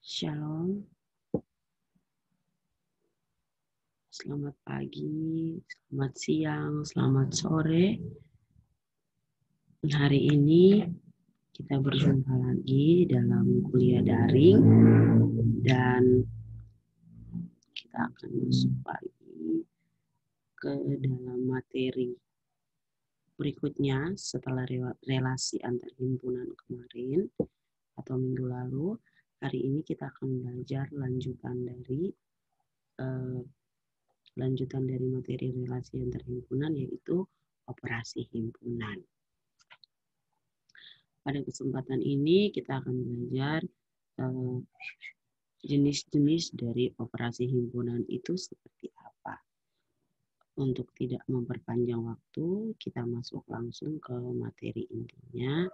Shalom, selamat pagi, selamat siang, selamat sore. Hari ini kita berjumpa lagi dalam kuliah daring dan kita akan masuk lagi ke dalam materi berikutnya setelah relasi antar himpunan kemarin atau minggu lalu. Hari ini kita akan belajar lanjutan dari materi relasi antar himpunan, yaitu operasi himpunan. Pada kesempatan ini kita akan belajar jenis-jenis dari operasi himpunan itu seperti apa. Untuk tidak memperpanjang waktu, kita masuk langsung ke materi intinya.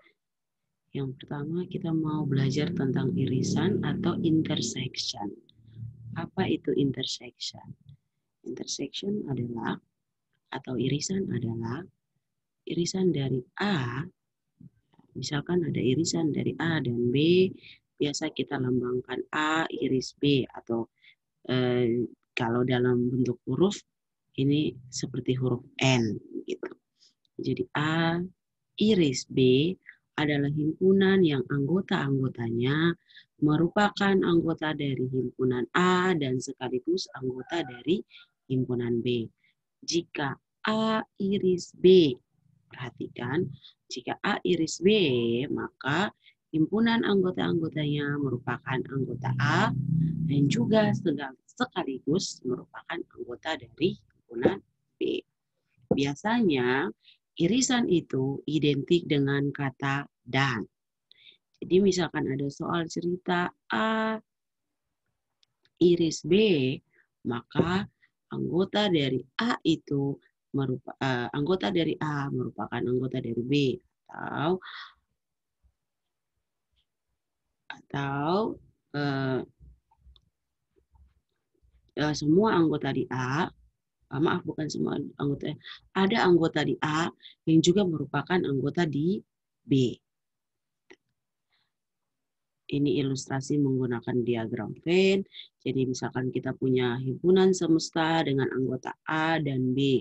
Yang pertama, kita mau belajar tentang irisan atau intersection. Apa itu intersection? Intersection adalah, atau irisan adalah, irisan dari A, misalkan ada irisan dari A dan B, biasa kita lambangkan A iris B, atau kalau dalam bentuk huruf, ini seperti huruf N gitu. Jadi A iris B adalah himpunan yang anggota-anggotanya merupakan anggota dari himpunan A dan sekaligus anggota dari himpunan B. Jika A iris B, perhatikan, jika A iris B, maka himpunan anggota-anggotanya merupakan anggota A dan juga sekaligus merupakan anggota dari himpunan B. Biasanya irisan itu identik dengan kata dan. Jadi misalkan ada soal cerita A iris B, maka anggota dari A itu anggota dari A merupakan anggota dari B, atau semua anggota di A, maaf bukan semua anggota, ada anggota di A yang juga merupakan anggota di B. Ini ilustrasi menggunakan diagram Venn. Jadi misalkan kita punya himpunan semesta dengan anggota A dan B.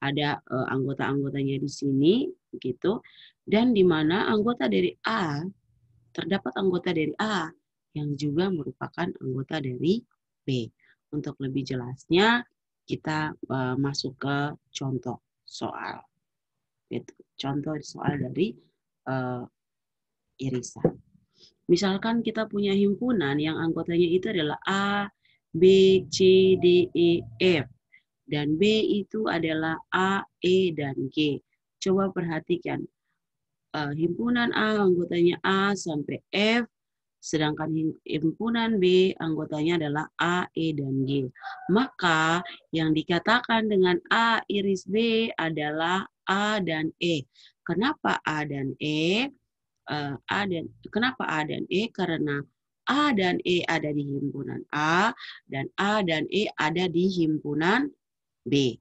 Ada anggota-anggotanya di sini, gitu. Dan di mana anggota dari A, terdapat anggota dari A yang juga merupakan anggota dari B. Untuk lebih jelasnya, kita masuk ke contoh soal. Gitu. Contoh soal dari irisan. Misalkan kita punya himpunan yang anggotanya itu adalah A, B, C, D, E, F. Dan B itu adalah A, E, dan G. Coba perhatikan. Himpunan A anggotanya A sampai F. Sedangkan himpunan B anggotanya adalah A, E, dan G. Maka yang dikatakan dengan A iris B adalah A dan E. Kenapa A dan E? Kenapa A dan E? Karena A dan E ada di himpunan A dan A dan E ada di himpunan B.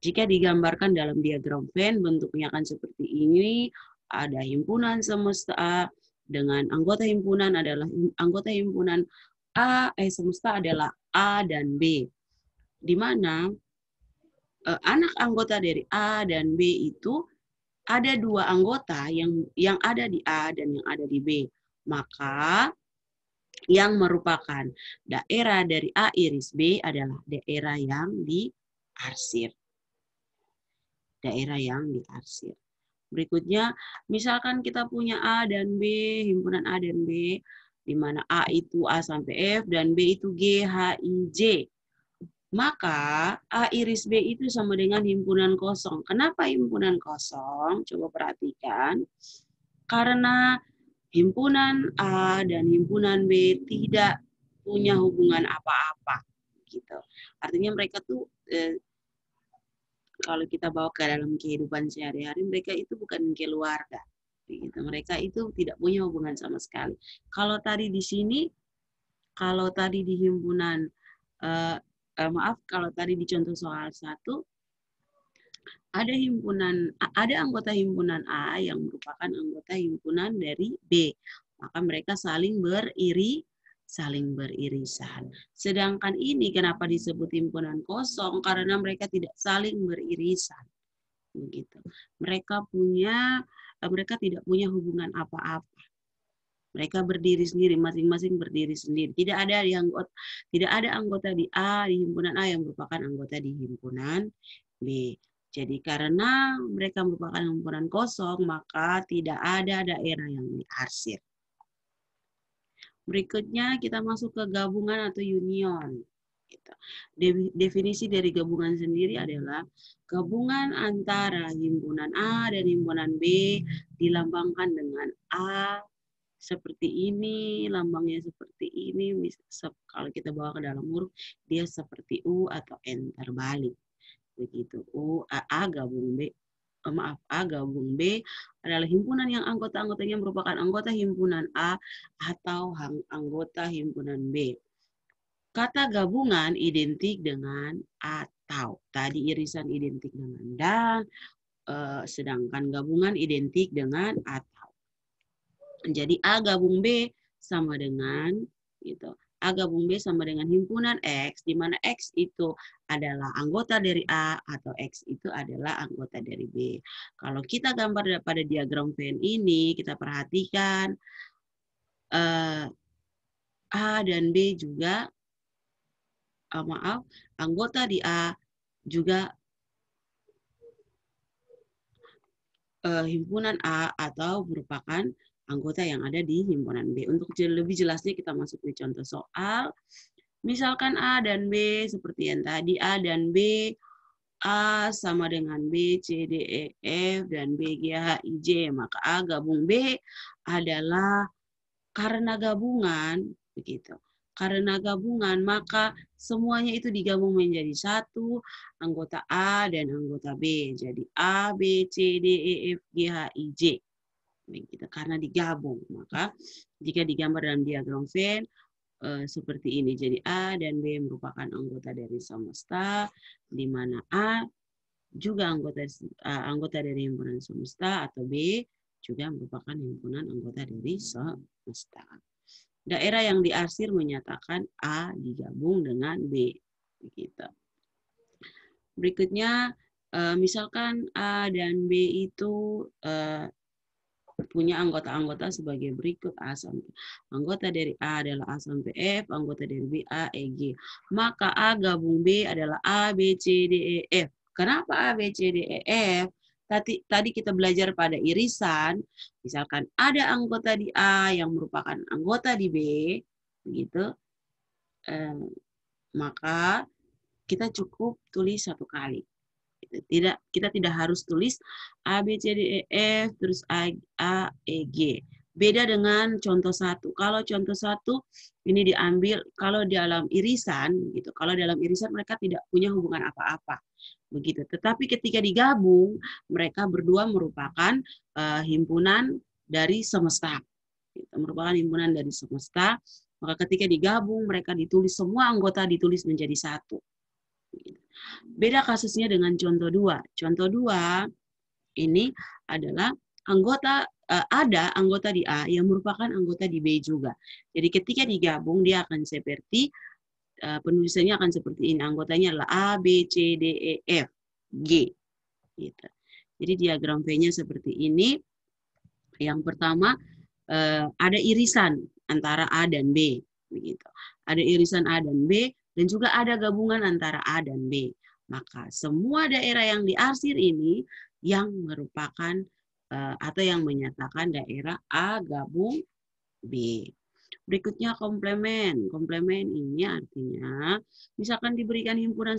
Jika digambarkan dalam diagram Venn, bentuknya akan seperti ini. Ada himpunan semesta A dengan anggota himpunan adalah anggota himpunan semesta adalah A dan B. Di mana anak anggota dari A dan B itu ada dua anggota yang ada di A dan yang ada di B. Maka yang merupakan daerah dari A iris B adalah daerah yang diarsir. Daerah yang diarsir. Berikutnya, misalkan kita punya A dan B, himpunan A dan B, di mana A itu A sampai F dan B itu G, H, I, J. Maka A iris B itu sama dengan himpunan kosong. Kenapa himpunan kosong? Coba perhatikan. Karena himpunan A dan himpunan B tidak punya hubungan apa-apa. Gitu. Artinya mereka tuh kalau kita bawa ke dalam kehidupan sehari-hari, mereka itu bukan keluarga. Gitu. Mereka itu tidak punya hubungan sama sekali. Kalau tadi di sini, kalau tadi di himpunan kalau tadi di contoh soal 1, ada anggota himpunan A yang merupakan anggota himpunan dari B. Maka mereka saling beririsan. saling beririsan. Sedangkan ini kenapa disebut himpunan kosong? Karena mereka tidak saling beririsan. Begitu. Mereka tidak punya hubungan apa-apa. Mereka berdiri sendiri, masing-masing berdiri sendiri. Tidak ada anggota di A di himpunan A yang merupakan anggota di himpunan B. Jadi karena mereka merupakan himpunan kosong, maka tidak ada daerah yang diarsir. Berikutnya kita masuk ke gabungan atau union. Definisi dari gabungan sendiri adalah gabungan antara himpunan A dan himpunan B dilambangkan dengan A seperti ini, lambangnya seperti ini. Kalau kita bawa ke dalam huruf, dia seperti U atau N terbalik. Begitu. A gabung B. A gabung B adalah himpunan yang anggota-anggotanya merupakan anggota himpunan A atau anggota himpunan B. Kata gabungan identik dengan atau. Tadi irisan identik dengan dan, sedangkan gabungan identik dengan atau. Jadi A gabung B sama dengan gitu. A gabung B sama dengan himpunan X, di mana X itu adalah anggota dari A atau X itu adalah anggota dari B. Kalau kita gambar pada diagram Venn ini, kita perhatikan A dan B juga, anggota di A juga himpunan A atau merupakan anggota yang ada di himpunan B. Untuk lebih jelasnya kita masuk ke contoh soal. Misalkan A dan B seperti yang tadi, A dan B, A sama dengan B, C, D, E, F, dan B, G, H, I, J. Maka A gabung B adalah karena gabungan, begitu. Karena gabungan, maka semuanya itu digabung menjadi satu, anggota A dan anggota B. Jadi A, B, C, D, E, F, G, H, I, J. Begitu. Karena digabung, maka jika digambar dalam diagram Venn seperti ini. Jadi A dan B merupakan anggota dari semesta, di mana A juga anggota dari himpunan semesta, atau B juga merupakan himpunan anggota dari semesta. Daerah yang diarsir menyatakan A digabung dengan B. Begitu. Berikutnya, misalkan A dan B itu punya anggota-anggota sebagai berikut. Anggota dari A adalah A sampai F, anggota dari B A, E, G. Maka A gabung B adalah A, B, C, D, E, F. Kenapa A, B, C, D, E, F? Tadi kita belajar pada irisan, misalkan ada anggota di A yang merupakan anggota di B, begitu, maka kita cukup tulis satu kali. Kita tidak harus tulis A, B, C, D, E, F, terus A, E, G. Beda dengan contoh 1. Kalau contoh 1 ini diambil, kalau dalam irisan, gitu. Kalau dalam irisan mereka tidak punya hubungan apa-apa. Begitu. Tetapi ketika digabung, mereka berdua merupakan himpunan dari semesta. Gitu. Merupakan himpunan dari semesta. Maka ketika digabung, mereka ditulis, semua anggota ditulis menjadi satu. Beda kasusnya dengan contoh 2. Contoh 2 ini adalah ada anggota di A yang merupakan anggota di B juga. Jadi ketika digabung dia akan seperti penulisannya akan seperti ini. Anggotanya adalah A, B, C, D, E, F, G. Gitu. Jadi diagram V-nya seperti ini. Yang pertama ada irisan antara A dan B. Begitu. Ada irisan A dan B dan juga ada gabungan antara A dan B. Maka semua daerah yang diarsir ini yang merupakan atau yang menyatakan daerah A gabung B. Berikutnya komplemen. Komplemen ini artinya misalkan diberikan himpunan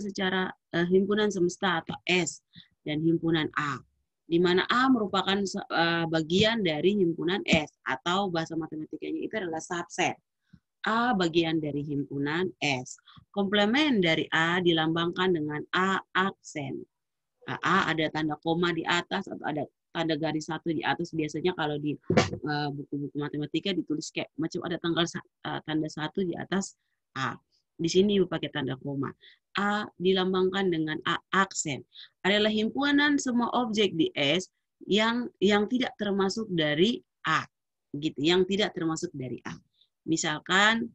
himpunan semesta atau S dan himpunan A, di mana A merupakan bagian dari himpunan S atau bahasa matematikanya itu adalah subset. A bagian dari himpunan S. Komplemen dari A dilambangkan dengan A aksen. A ada tanda koma di atas atau ada tanda garis satu di atas. Biasanya kalau di buku-buku matematika ditulis kayak macam ada tanda satu di atas A. Di sini pakai tanda koma. A dilambangkan dengan A aksen. Adalah himpunan semua objek di S yang tidak termasuk dari A. Gitu, yang tidak termasuk dari A. Misalkan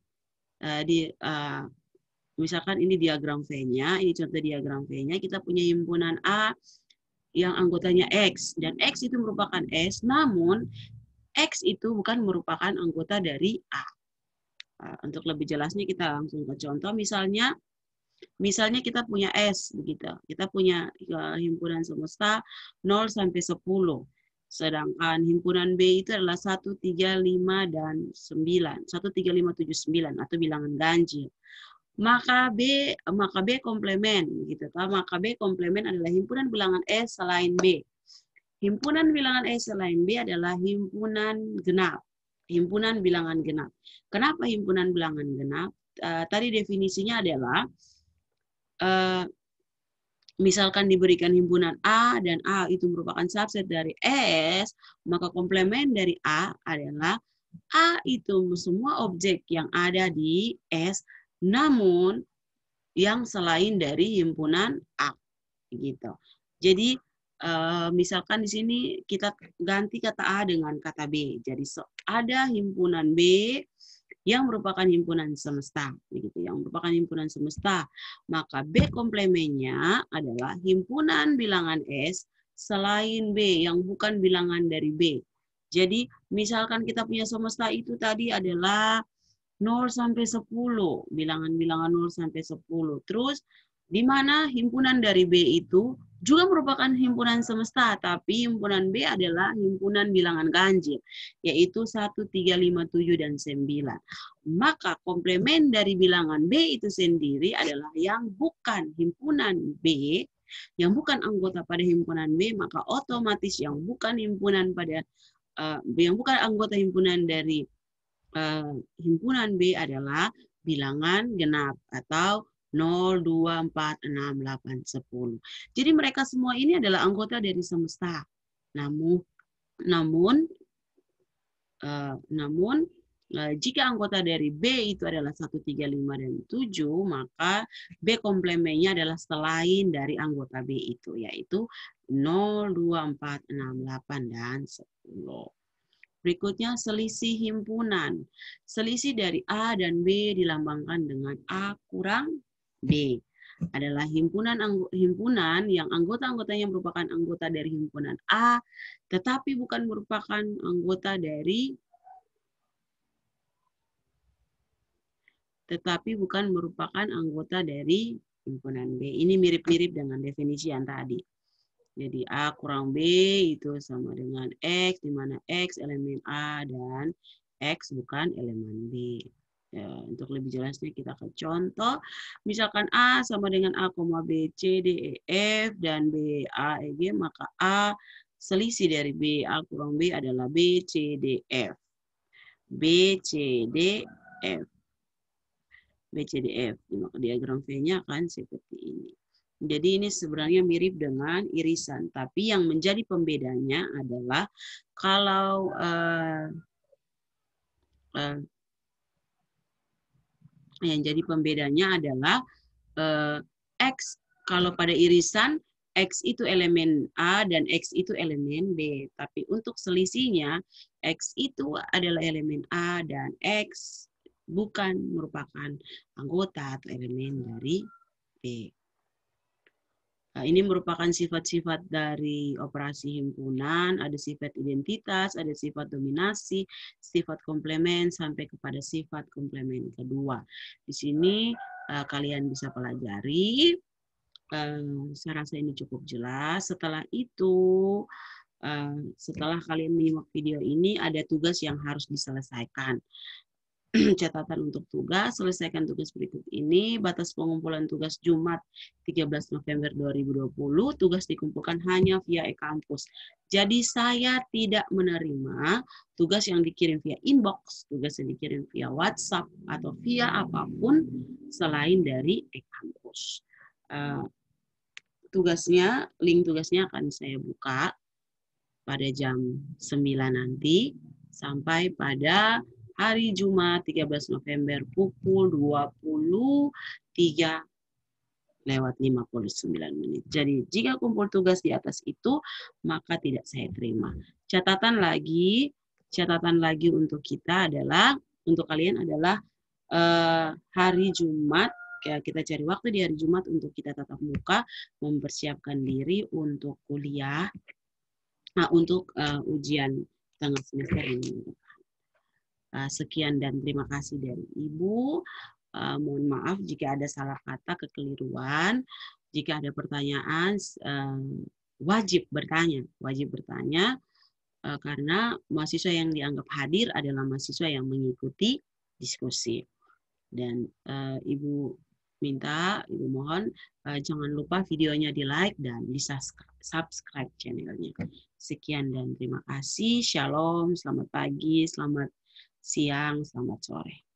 misalkan ini diagram V-nya, ini contoh diagram V-nya, kita punya himpunan A yang anggotanya X, dan X itu merupakan S, namun X itu bukan merupakan anggota dari A. Untuk lebih jelasnya kita langsung ke contoh, misalnya kita punya S, begitu. Kita punya himpunan semesta 0 sampai 10. Sedangkan himpunan B itu adalah 1, 3, 5, dan 9. 1, 3, 5, 7, 9 atau bilangan ganjil. Maka B komplemen gitu. Maka B komplemen adalah himpunan bilangan S selain B. Himpunan bilangan S selain B adalah himpunan genap. Himpunan bilangan genap. Kenapa himpunan bilangan genap? Tadi definisinya adalah misalkan diberikan himpunan A dan A itu merupakan subset dari S, maka komplemen dari A adalah A itu semua objek yang ada di S, namun yang selain dari himpunan A, gitu. Jadi misalkan di sini kita ganti kata A dengan kata B. Jadi ada himpunan B yang merupakan himpunan semesta, begitu. Yang merupakan himpunan semesta, maka B komplemennya adalah himpunan bilangan S selain B yang bukan bilangan dari B. Jadi misalkan kita punya semesta itu tadi adalah 0 sampai 10, bilangan-bilangan 0 sampai 10. Terus di mana himpunan dari B itu juga merupakan himpunan semesta, tapi himpunan B adalah himpunan bilangan ganjil, yaitu 1, 3, 5, 7, dan 9. Maka komplemen dari bilangan B itu sendiri adalah yang bukan himpunan B, yang bukan anggota pada himpunan B, maka otomatis yang bukan himpunan pada yang bukan anggota himpunan dari himpunan B adalah bilangan genap atau 0, 2, 4, 6, 8, 10. Jadi mereka semua ini adalah anggota dari semesta. Namun jika anggota dari B itu adalah 1, 3, 5, dan 7, maka B komplemennya adalah selain dari anggota B itu, yaitu 0, 2, 4, 6, 8, dan 10. Berikutnya selisih himpunan. Selisih dari A dan B dilambangkan dengan A kurang B. Adalah himpunan yang anggota-anggotanya merupakan anggota dari himpunan A, tetapi bukan merupakan anggota dari himpunan B. Ini mirip-mirip dengan definisi yang tadi. Jadi A kurang B itu sama dengan X, di mana X elemen A dan X bukan elemen B. Ya, untuk lebih jelasnya kita ke contoh. Misalkan A sama dengan A, B, C, D, E, F, dan B, A, E, G, maka A selisih dari B, A kurang B adalah B, C, D, F. B, C, D, F. B, C, D, F. Maka diagram V-nya akan seperti ini. Jadi ini sebenarnya mirip dengan irisan, tapi yang menjadi pembedanya adalah kalau yang jadi pembedanya adalah X, kalau pada irisan X itu elemen A dan X itu elemen B, tapi untuk selisihnya X itu adalah elemen A dan X bukan merupakan anggota atau elemen dari B. Ini merupakan sifat-sifat dari operasi himpunan, ada sifat identitas, ada sifat dominasi, sifat komplemen, sampai kepada sifat komplemen kedua. Di sini kalian bisa pelajari, saya rasa ini cukup jelas. Setelah itu, setelah kalian menyimak video ini, ada tugas yang harus diselesaikan. Catatan untuk tugas, selesaikan tugas berikut ini. Batas pengumpulan tugas Jumat 13 November 2020, tugas dikumpulkan hanya via e-kampus. Jadi saya tidak menerima tugas yang dikirim via inbox, tugas yang dikirim via WhatsApp, atau via apapun selain dari e-kampus. Link tugasnya akan saya buka pada jam 9 nanti, sampai pada hari Jumat 13 November pukul 23:59. Jadi jika kumpul tugas di atas itu, maka tidak saya terima. Catatan lagi untuk kita adalah, untuk kalian adalah hari Jumat, kita cari waktu di hari Jumat untuk kita tatap muka, mempersiapkan diri untuk kuliah, untuk ujian tengah semester ini. Sekian dan terima kasih dari Ibu. Mohon maaf jika ada salah kata, kekeliruan. Jika ada pertanyaan, wajib bertanya, karena mahasiswa yang dianggap hadir adalah mahasiswa yang mengikuti diskusi. Dan Ibu mohon jangan lupa videonya di like dan di subscribe channelnya. Sekian dan terima kasih. Shalom, selamat pagi, selamat siang, selamat sore.